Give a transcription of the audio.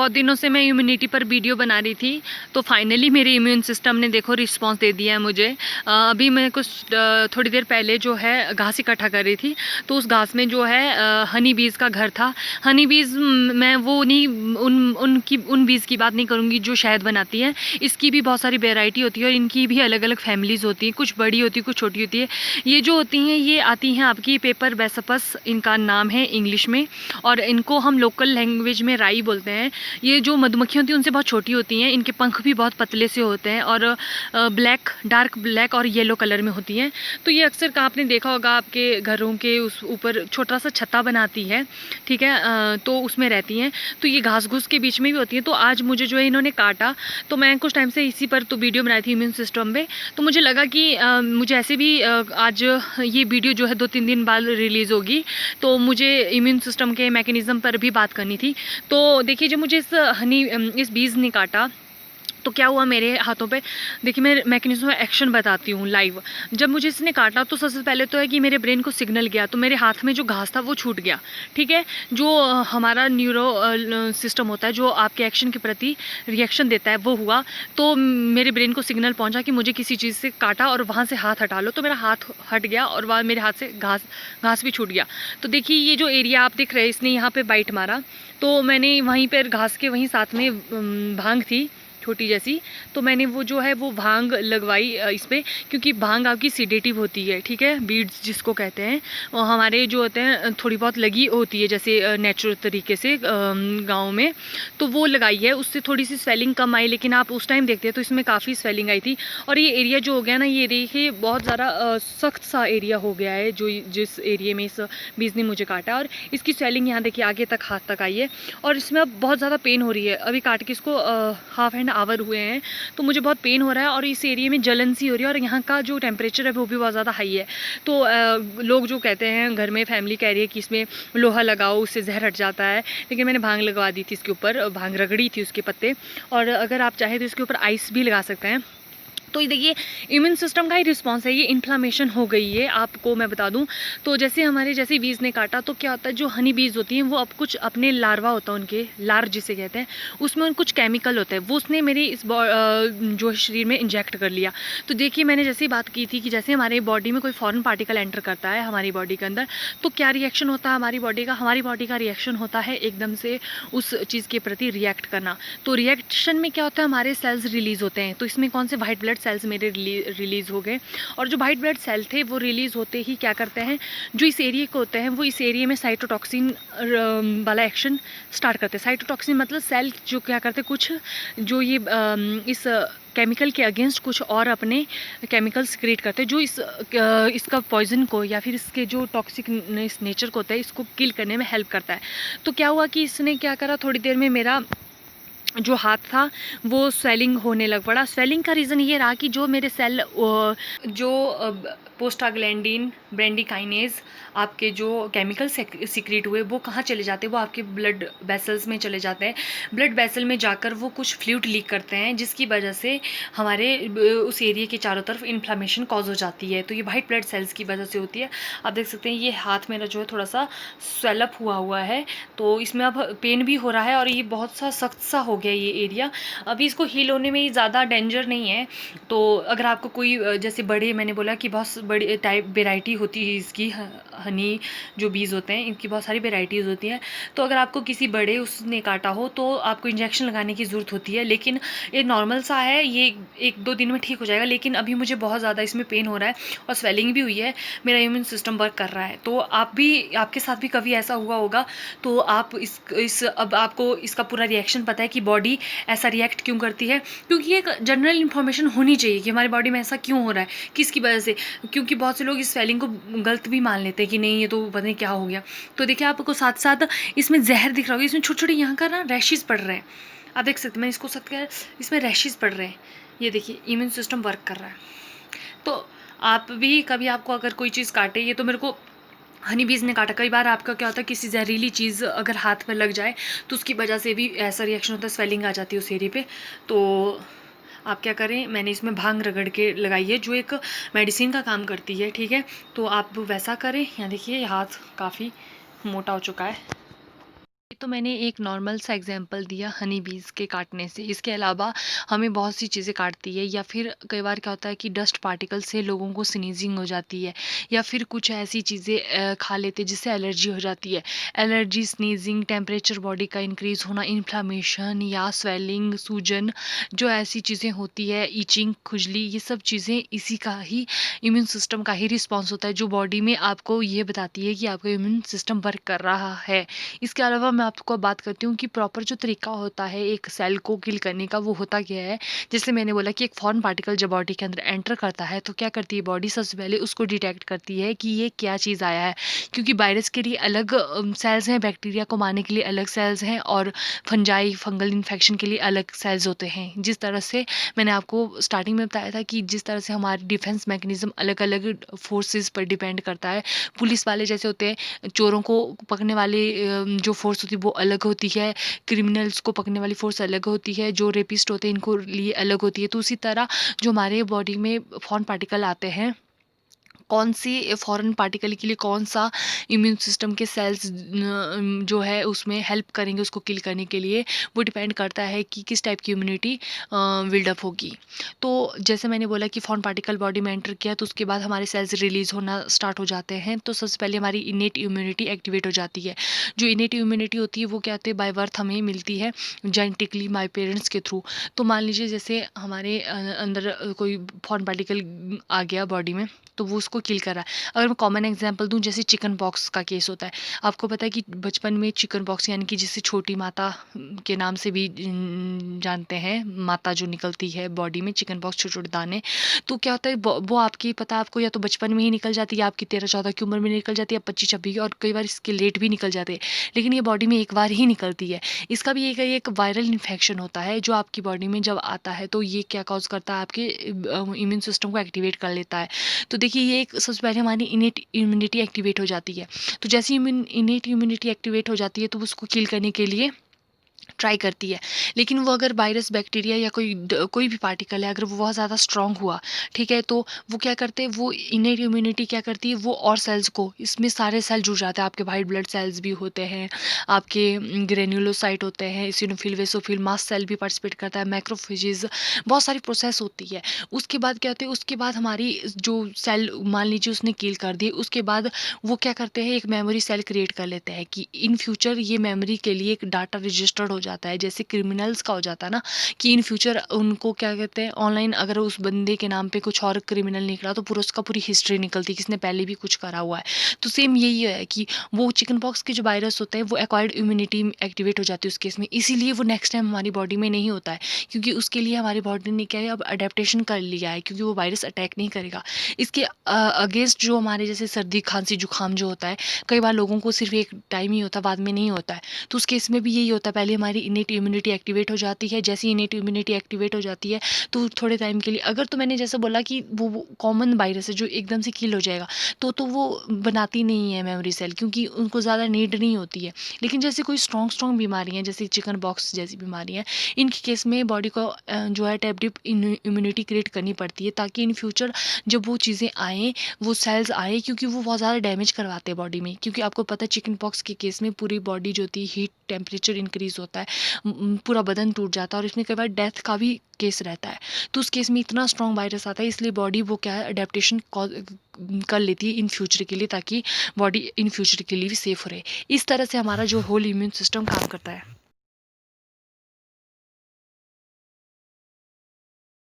बहुत दिनों से मैं इम्यूनिटी पर वीडियो बना रही थी, तो फाइनली मेरे इम्यून सिस्टम ने देखो रिस्पांस दे दिया है मुझे। अभी मैं कुछ थोड़ी देर पहले जो है घास इकट्ठा कर रही थी, तो उस घास में जो है हनी बीज़ का घर था। हनी बीज़ मैं वो नहीं उन बीज़ की बात नहीं करूँगी जो शहद बनाती हैं। इसकी भी बहुत सारी वेराइटी होती है और इनकी भी अलग अलग फैमिलीज़ होती हैं, कुछ बड़ी होती है कुछ छोटी होती है। ये जो होती हैं ये आती हैं आपकी पेपर बेसपस, इनका नाम है इंग्लिश में, और इनको हम लोकल लैंग्वेज में राई बोलते हैं। ये जो मधुमक्खी होती हैं उनसे बहुत छोटी होती हैं, इनके पंख भी बहुत पतले से होते हैं और डार्क ब्लैक और येलो कलर में होती हैं। तो ये अक्सर का आपने देखा होगा आपके घरों के उस ऊपर छोटा सा छत्ता बनाती है, ठीक है, तो उसमें रहती हैं। तो ये घास घूस के बीच में भी होती है। तो आज मुझे जो है इन्होंने काटा, तो मैं कुछ टाइम से इसी पर तो वीडियो बनाई थी इम्यून सिस्टम पे। तो मुझे लगा कि मुझे ऐसे भी आज ये वीडियो जो है 2-3 दिन बाद रिलीज़ होगी, तो मुझे इम्यून सिस्टम के मैकेनिज़्म पर भी बात करनी थी। तो देखिए जब मुझे इस बीज ने काटा तो क्या हुआ मेरे हाथों पे, देखिए मैं मैकेनिज्म एक्शन बताती हूँ लाइव। जब मुझे इसने काटा तो सबसे पहले तो है कि मेरे ब्रेन को सिग्नल गया, तो मेरे हाथ में जो घास था वो छूट गया, ठीक है। जो हमारा न्यूरो सिस्टम होता है जो आपके एक्शन के प्रति रिएक्शन देता है वो हुआ। तो मेरे ब्रेन को सिग्नल पहुँचा कि मुझे किसी चीज़ से काटा और वहाँ से हाथ हटा लो, तो मेरा हाथ हट गया और वहाँ मेरे हाथ से घास भी छूट गया। तो देखिए ये जो एरिया आप दिख रहे हैं इसने यहाँ पर बाइट मारा, तो मैंने वहीं पर घास के वहीं साथ में भांग थी छोटी जैसी, तो मैंने वो जो है वो भांग लगवाई इस पर, क्योंकि भांग आपकी सीडेटिव होती है, ठीक है, बीड्स जिसको कहते हैं। और हमारे जो होते हैं थोड़ी बहुत लगी होती है जैसे नेचुरल तरीके से गांव में, तो वो लगाई है, उससे थोड़ी सी स्वेलिंग कम आई। लेकिन आप उस टाइम देखते हैं तो इसमें काफ़ी स्वेलिंग आई थी। और ये एरिया जो हो गया ना, ये देखिए बहुत ज़्यादा सख्त सा एरिया हो गया है जो जिस एरिया में इस बीज ने मुझे काटा। और इसकी स्वेलिंग यहाँ देखिए आगे तक हाथ तक आई है और इसमें अब बहुत ज़्यादा पेन हो रही है। अभी काट के इसको हाफ एंड आवर हुए हैं, तो मुझे बहुत पेन हो रहा है और इस एरिया में जलन सी हो रही है और यहाँ का जो टेम्परेचर है वो भी बहुत ज़्यादा हाई है। तो लोग जो कहते हैं घर में फैमिली कह रही है कि इसमें लोहा लगाओ उससे जहर हट जाता है, लेकिन मैंने भांग लगवा दी थी इसके ऊपर, भांग रगड़ी थी उसके पत्ते, और अगर आप चाहें तो इसके ऊपर आइस भी लगा सकते हैं। तो ये देखिए इम्यून सिस्टम का ही रिस्पांस है, ये इन्फ्लामेशन हो गई है आपको मैं बता दूं। तो जैसे हमारे जैसे बीज ने काटा तो क्या होता है, जो हनी बीज होती हैं वो अब कुछ अपने लार्वा होता है उनके लार जिसे कहते हैं, उसमें कुछ केमिकल होता है, वो उसने मेरे इस जो शरीर में इंजेक्ट कर लिया। तो देखिए मैंने जैसे बात की थी कि जैसे हमारे बॉडी में कोई फॉरेन पार्टिकल एंटर करता है हमारी बॉडी के अंदर, तो क्या रिएक्शन होता है हमारी बॉडी का रिएक्शन होता है एकदम से उस चीज़ के प्रति रिएक्ट करना। तो रिएक्शन में क्या होता है, हमारे सेल्स रिलीज होते हैं। तो इसमें कौन से वाइट ब्लड सेल्स मेरे रिलीज़ हो गए, और जो वाइट ब्लड सेल थे वो रिलीज़ होते ही क्या करते हैं, जो इस एरिया को होते हैं वो इस एरिया में साइटोटॉक्सिन वाला एक्शन स्टार्ट करते हैं। साइटोटॉक्सिन मतलब सेल जो क्या करते हैं, कुछ जो ये इस केमिकल के अगेंस्ट कुछ और अपने केमिकल्स क्रिएट करते हैं जो इसका पॉइजन को या फिर इसके जो टॉक्सिक नेचर को होता है इसको किल करने में हेल्प करता है। तो क्या हुआ कि इसने क्या करा, थोड़ी देर में मेरा जो हाथ था वो स्वेलिंग होने लग पड़ा। स्वेलिंग का रीज़न ये रहा कि जो मेरे सेल जो पोस्टाग्लैंडिन ब्रेंडिकाइनेज आपके जो केमिकल सिक्रीट हुए वो कहाँ चले जाते हैं, वो आपके ब्लड वेसल्स में चले जाते हैं। ब्लड वेसल में जाकर वो कुछ फ्लूइड लीक करते हैं जिसकी वजह से हमारे उस एरिया के चारों तरफ इन्फ्लामेशन कॉज हो जाती है। तो ये वाइट ब्लड सेल्स की वजह से होती है। आप देख सकते हैं ये हाथ मेरा जो है थोड़ा सा स्वेलअप हुआ है, तो इसमें अब पेन भी हो रहा है और ये बहुत सा सख्त सा हो गया ये एरिया। अभी इसको हील होने में ज़्यादा डेंजर नहीं है। तो अगर आपको कोई जैसे बड़े, मैंने बोला कि बहुत बड़ी टाइप वेराइटी होती है इसकी, हनी जो बीज होते हैं इनकी बहुत सारी वेराइटीज़ होती हैं। तो अगर आपको किसी बड़े उसने काटा हो तो आपको इंजेक्शन लगाने की ज़रूरत होती है, लेकिन ये नॉर्मल सा है, ये 1-2 दिन में ठीक हो जाएगा। लेकिन अभी मुझे बहुत ज़्यादा इसमें पेन हो रहा है और स्वेलिंग भी हुई है, मेरा इम्यून सिस्टम वर्क कर रहा है। तो आपके साथ भी कभी ऐसा हुआ होगा तो आप अब आपको इसका पूरा रिएक्शन पता है कि बॉडी ऐसा रिएक्ट क्यों करती है, क्योंकि एक जनरल इन्फॉर्मेशन होनी चाहिए कि हमारी बॉडी में ऐसा क्यों हो रहा है, किसकी वजह से। क्योंकि बहुत से लोग इस स्वेलिंग को गलत भी मान लेते हैं कि नहीं ये तो पता नहीं क्या हो गया। तो देखिए आपको साथ साथ इसमें जहर दिख रहा होगा, इसमें छोटे छोटे यहाँ का ना रैशेज़ पड़ रहे हैं, आप देख सकते हैं। मैं इसको सकते इसमें रैशेज़ पड़ रहे हैं, ये देखिए इम्यून सिस्टम वर्क कर रहा है। तो आप भी कभी आपको अगर कोई चीज़ काटे, ये तो मेरे को हनी बीज ने काटा, कई बार आपका क्या होता है किसी जहरीली चीज़ अगर हाथ में लग जाए तो उसकी वजह से भी ऐसा रिएक्शन होता है, स्वेलिंग आ जाती है उस एरिया पे। तो आप क्या करें, मैंने इसमें भांग रगड़ के लगाई है जो एक मेडिसिन का काम करती है, ठीक है। तो आप वैसा करें। यहाँ देखिए हाथ काफ़ी मोटा हो चुका है। तो मैंने एक नॉर्मल सा एग्जांपल दिया हनी बीज़ के काटने से। इसके अलावा हमें बहुत सी चीज़ें काटती है, या फिर कई बार क्या होता है कि डस्ट पार्टिकल से लोगों को स्नीजिंग हो जाती है, या फिर कुछ ऐसी चीज़ें खा लेते हैं जिससे एलर्जी हो जाती है। एलर्जी, स्नीजिंग, टेम्परेचर बॉडी का इंक्रीज़ होना, इन्फ्लेमेशन या स्वेलिंग, सूजन, जो ऐसी चीज़ें होती है, इचिंग, खुजली, ये सब चीज़ें इसी का ही इम्यून सिस्टम का ही रिस्पॉन्स होता है, जो बॉडी में आपको ये बताती है कि आपका इम्यून सिस्टम वर्क कर रहा है। इसके अलावा मैं आपको बात करती हूँ कि प्रॉपर जो तरीका होता है एक सेल को किल करने का, वो होता क्या है। जैसे मैंने बोला कि एक फॉरेन पार्टिकल जब बॉडी के अंदर एंटर करता है तो क्या करती है बॉडी, सबसे पहले उसको डिटेक्ट करती है कि ये क्या चीज़ आया है, क्योंकि वायरस के लिए अलग सेल्स हैं, बैक्टीरिया को मारने के लिए अलग सेल्स हैं, और फंजाई, फंगल इन्फेक्शन के लिए अलग सेल्स होते हैं। जिस तरह से मैंने आपको स्टार्टिंग में बताया था कि जिस तरह से हमारी डिफेंस मैकेनिज्म अलग अलग फोर्सेस पर डिपेंड करता है। पुलिस वाले जैसे होते हैं, चोरों को पकड़ने वाले जो फोर्स होती है वो अलग होती है, क्रिमिनल्स को पकड़ने वाली फोर्स अलग होती है, जो रेपिस्ट होते हैं इनको लिए अलग होती है। तो उसी तरह जो हमारे बॉडी में फॉरेन पार्टिकल आते हैं, कौन सी फॉरेन पार्टिकल के लिए कौन सा इम्यून सिस्टम के सेल्स जो है उसमें हेल्प करेंगे उसको किल करने के लिए, वो डिपेंड करता है कि किस टाइप की इम्यूनिटी बिल्डअप होगी। तो जैसे मैंने बोला कि फॉरेन पार्टिकल बॉडी में एंटर किया तो उसके बाद हमारे सेल्स रिलीज होना स्टार्ट हो जाते हैं। तो सबसे पहले हमारी इनेट इम्यूनिटी एक्टिवेट हो जाती है। जो इनेट इम्यूनिटी होती है वो क्या होती है, बाय बर्थ हमें मिलती है जेनेटिकली माई पेरेंट्स के थ्रू। तो मान लीजिए जैसे हमारे अंदर कोई फॉरेन पार्टिकल आ गया बॉडी में, तो वो उसको किल कर रहा है। अगर मैं कॉमन एग्जांपल दूं, जैसे चिकन पॉक्स का केस होता है। आपको पता है कि बचपन में चिकन पॉक्स यानी कि जिसे छोटी माता के नाम से भी जानते हैं, माता जो निकलती है बॉडी में, चिकन पॉक्स छोटे छोटे दाने। तो क्या होता है वो आपकी पता आपको या तो बचपन में ही निकल जाती है, आपकी 13-14 की उम्र में निकल जाती है, 25-26 की, और कई बार इसके लेट भी निकल जाते हैं, लेकिन ये बॉडी में एक बार ही निकलती है। इसका भी एक वायरल इन्फेक्शन होता है जो आपकी बॉडी में जब आता है तो ये क्या कॉज करता है, आपके इम्यून सिस्टम को एक्टिवेट कर लेता है। तो देखिए ये एक सबसे पहले हमारी इनेट इम्यूनिटी एक्टिवेट हो जाती है। तो जैसे इनेट इम्यूनिटी एक्टिवेट हो जाती है तो उसको किल करने के लिए ट्राई करती है। लेकिन वो अगर वायरस, बैक्टीरिया या कोई भी पार्टिकल है, अगर वो बहुत ज़्यादा स्ट्रांग हुआ, ठीक है, तो वो क्या करते हैं, वो इनेट इम्यूनिटी क्या करती है, वो और सेल्स को, इसमें सारे सेल जुड़ जाते हैं, आपके वाइट ब्लड सेल्स भी होते हैं, आपके ग्रेन्युलोसाइट होते हैं, इसिनोफिल, वेसोफिल, मास्ट सेल भी पार्टिसिपेट करता है, मैक्रोफेजेस, बहुत सारी प्रोसेस होती है। उसके बाद क्या होता है, उसके बाद हमारी जो सेल मान लीजिए उसने किल कर दी, उसके बाद वो क्या करते हैं, एक मेमोरी सेल क्रिएट कर लेते हैं कि इन फ्यूचर ये मेमोरी के लिए एक डाटा रजिस्टर्ड हो जाता है। जैसे क्रिमिनल्स का हो जाता है ना, कि इन फ्यूचर उनको क्या कहते हैं, ऑनलाइन अगर उस बंदे के नाम पे कुछ और क्रिमिनल निकला तो पूरा उसका पूरी हिस्ट्री निकलती है, किसने पहले भी कुछ करा हुआ है। तो सेम यही है कि वो चिकन पॉक्स के जो वायरस होते हैं वो एक्वायर्ड इम्यूनिटी एक्टिवेट हो जाती है उस केस में, इसीलिए वो नेक्स्ट टाइम हमारी बॉडी में नहीं होता है, क्योंकि उसके लिए हमारी बॉडी ने क्या है, अब अडेप्टेशन कर लिया है, क्योंकि वो वायरस अटैक नहीं करेगा। इसके अगेंस्ट जो हमारे जैसे सर्दी, खांसी, जुकाम जो होता है, कई बार लोगों को सिर्फ एक टाइम ही होता है, बाद में नहीं होता है। तो उस केस में भी यही होता है, पहले हमारी इनेट इम्यूनिटी एक्टिवेट हो जाती है। जैसे ही इनेट इम्यूनिटी एक्टिवेट हो जाती है तो थोड़े टाइम के लिए, अगर तो मैंने जैसे बोला कि वो कॉमन वायरस है जो एकदम से किल हो जाएगा, तो वो बनाती नहीं है मेमोरी सेल, क्योंकि उनको ज़्यादा नीड नहीं होती है। लेकिन जैसे कोई स्ट्रॉन्ग बीमारी है, जैसे चिकन बॉक्स जैसी बीमारी है, इनके केस में बॉडी को जो है टैप इम्यूनिटी क्रिएट करनी पड़ती है, ताकि इन फ्यूचर जब वो चीज़ें आएँ, वो सेल्स आए, क्योंकि वो बहुत ज़्यादा डैमेज करवाते हैं बॉडी में। क्योंकि आपको पता है चिकन पॉक्स के केस में पूरी बॉडी जो होती है, हीट, टेम्परेचर इंक्रीज होता है, पूरा बदन टूट जाता है, और इसमें कई बार डेथ का भी केस रहता है। तो उस केस में इतना स्ट्रॉन्ग वायरस आता है, इसलिए बॉडी वो क्या है, अडेप्टेशन कर लेती है इन फ्यूचर के लिए, ताकि बॉडी इन फ्यूचर के लिए भी सेफ रहे। इस तरह से हमारा जो होल इम्यून सिस्टम काम करता है।